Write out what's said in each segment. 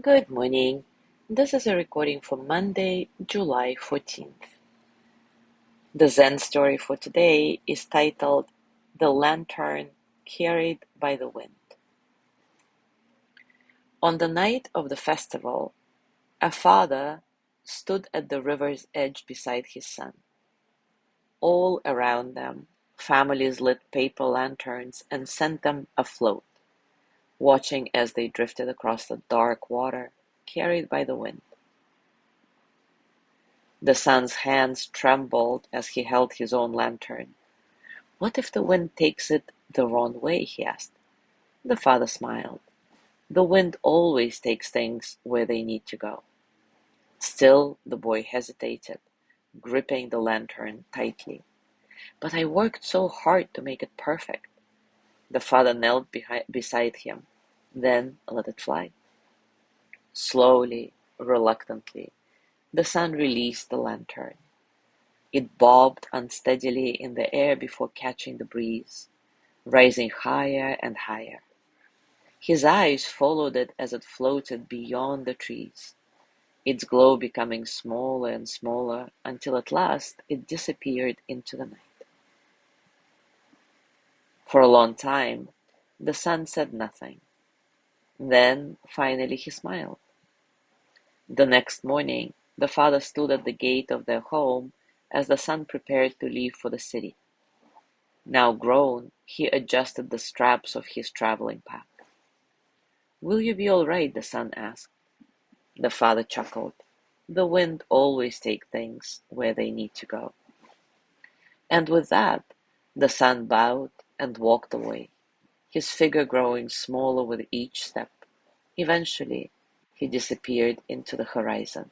Good morning. This is a recording for Monday, July 14th. The Zen story for today is titled The Lantern Carried by the Wind. On the night of the festival, a father stood at the river's edge beside his son. All around them, families lit paper lanterns and sent them afloat, watching as they drifted across the dark water, carried by the wind. The son's hands trembled as he held his own lantern. "What if the wind takes it the wrong way?" he asked. The father smiled. "The wind always takes things where they need to go." Still, the boy hesitated, gripping the lantern tightly. "But I worked so hard to make it perfect." The father knelt beside him, then let it fly. Slowly, reluctantly, the son released the lantern. It bobbed unsteadily in the air before catching the breeze, rising higher and higher. His eyes followed it as it floated beyond the trees, its glow becoming smaller and smaller until at last it disappeared into the night. For a long time, the son said nothing. Then, finally, he smiled. The next morning, the father stood at the gate of their home as the son prepared to leave for the city. Now grown, he adjusted the straps of his traveling pack. "Will you be all right?" the son asked. The father chuckled. "The wind always takes things where they need to go." And with that, the son bowed and walked away, his figure growing smaller with each step. Eventually, he disappeared into the horizon.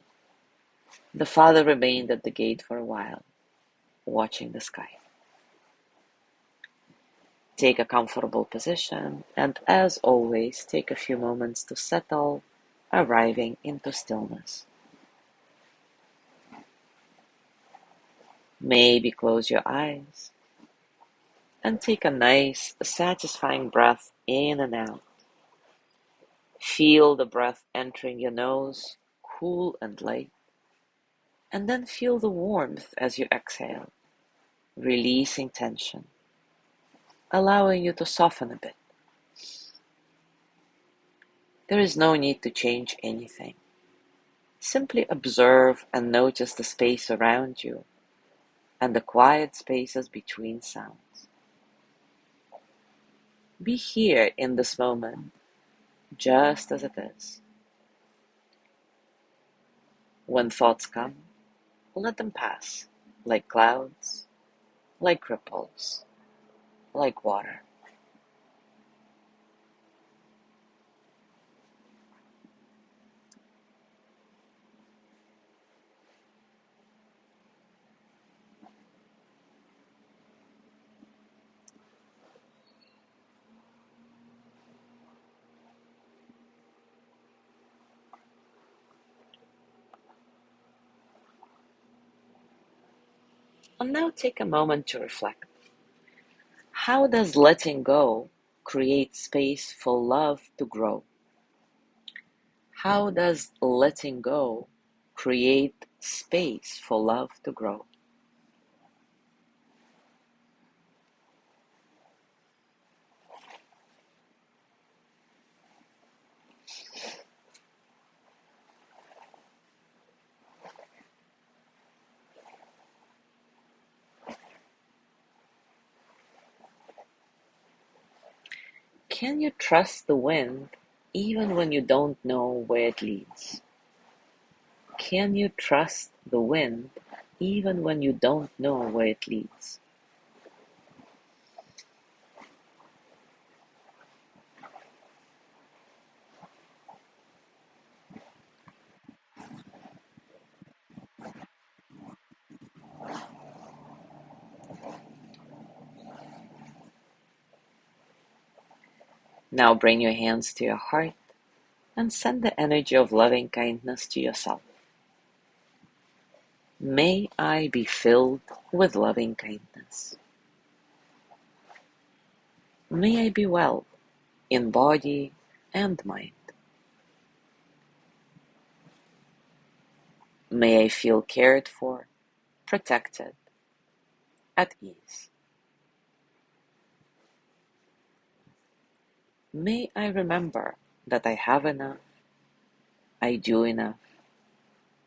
The father remained at the gate for a while, watching the sky. Take a comfortable position, and as always, take a few moments to settle, arriving into stillness. Maybe close your eyes and take a nice, satisfying breath in and out. Feel the breath entering your nose, cool and light, and then feel the warmth as you exhale, releasing tension, allowing you to soften a bit. There is no need to change anything. Simply observe and notice the space around you and the quiet spaces between sounds. Be here in this moment, just as it is. When thoughts come, let them pass, like clouds, like ripples, like water. And now take a moment to reflect. How does letting go create space for love to grow? How does letting go create space for love to grow? Can you trust the wind even when you don't know where it leads? Can you trust the wind even when you don't know where it leads? Now bring your hands to your heart and send the energy of loving kindness to yourself. May I be filled with loving kindness. May I be well in body and mind. May I feel cared for, protected, at ease. May I remember that I have enough, I do enough,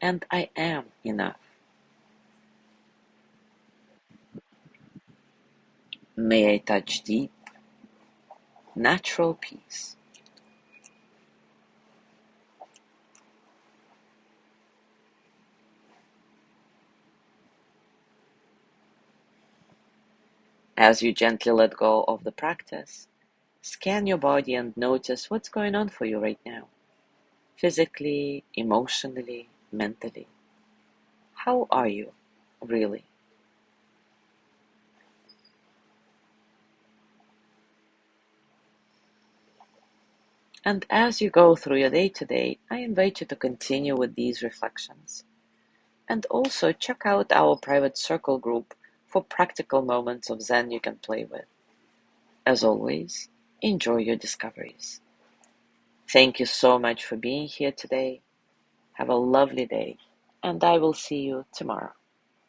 and I am enough. May I touch deep, natural peace. As you gently let go of the practice, scan your body and notice what's going on for you right now, physically, emotionally, mentally. How are you, really? And as you go through your day today, I invite you to continue with these reflections. And also check out our private circle group for practical moments of Zen you can play with. As always, enjoy your discoveries. Thank you so much for being here today. Have a lovely day, and I will see you tomorrow.